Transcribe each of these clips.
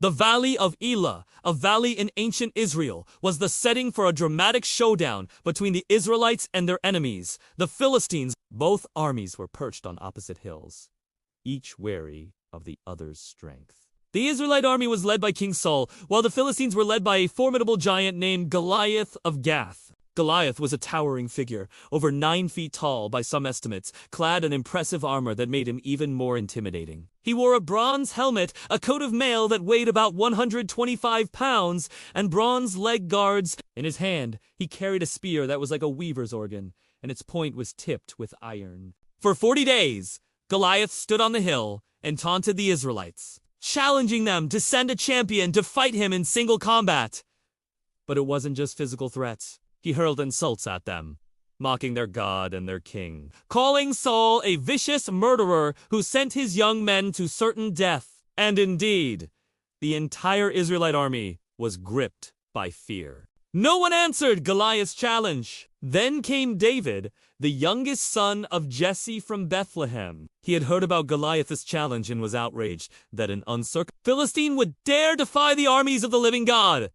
The Valley of Elah, a valley in ancient Israel, was the setting for a dramatic showdown between the Israelites and their enemies, the Philistines. Both armies were perched on opposite hills, each wary of the other's strength. The Israelite army was led by King Saul, while the Philistines were led by a formidable giant named Goliath of Gath. Goliath was a towering figure, over 9 feet tall by some estimates, clad in impressive armor that made him even more intimidating. He wore a bronze helmet, a coat of mail that weighed about 125 pounds, and bronze leg guards. In his hand, he carried a spear that was like a weaver's organ, and its point was tipped with iron. For 40 days, Goliath stood on the hill and taunted the Israelites, challenging them to send a champion to fight him in single combat. But it wasn't just physical threats. He hurled insults at them, mocking their God and their king, calling Saul a vicious murderer who sent his young men to certain death. And indeed, the entire Israelite army was gripped by fear. No one answered Goliath's challenge. Then came David, the youngest son of Jesse from Bethlehem. He had heard about Goliath's challenge and was outraged that an uncircumcised Philistine would dare defy the armies of the living God.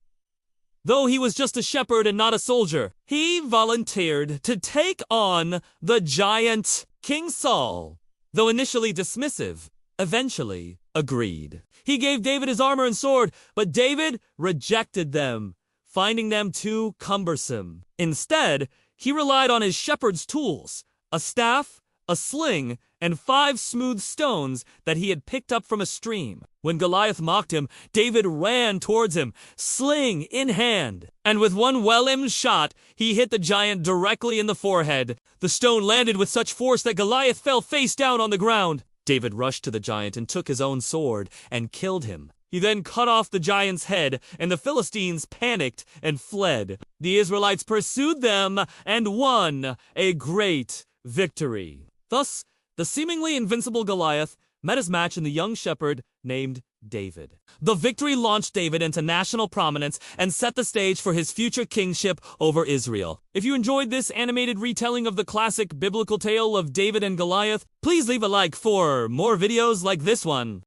Though he was just a shepherd and not a soldier, he volunteered to take on the giant. King Saul, though initially dismissive, eventually agreed. He gave David his armor and sword, but David rejected them, finding them too cumbersome. Instead, he relied on his shepherd's tools, a staff, a sling, and 5 smooth stones that he had picked up from a stream. When Goliath mocked him, David ran towards him, sling in hand. And with one well-aimed shot, he hit the giant directly in the forehead. The stone landed with such force that Goliath fell face down on the ground. David rushed to the giant and took his own sword and killed him. He then cut off the giant's head, and the Philistines panicked and fled. The Israelites pursued them and won a great victory. Thus, the seemingly invincible Goliath met his match in the young shepherd named David. The victory launched David into national prominence and set the stage for his future kingship over Israel. If you enjoyed this animated retelling of the classic biblical tale of David and Goliath, please leave a like for more videos like this one.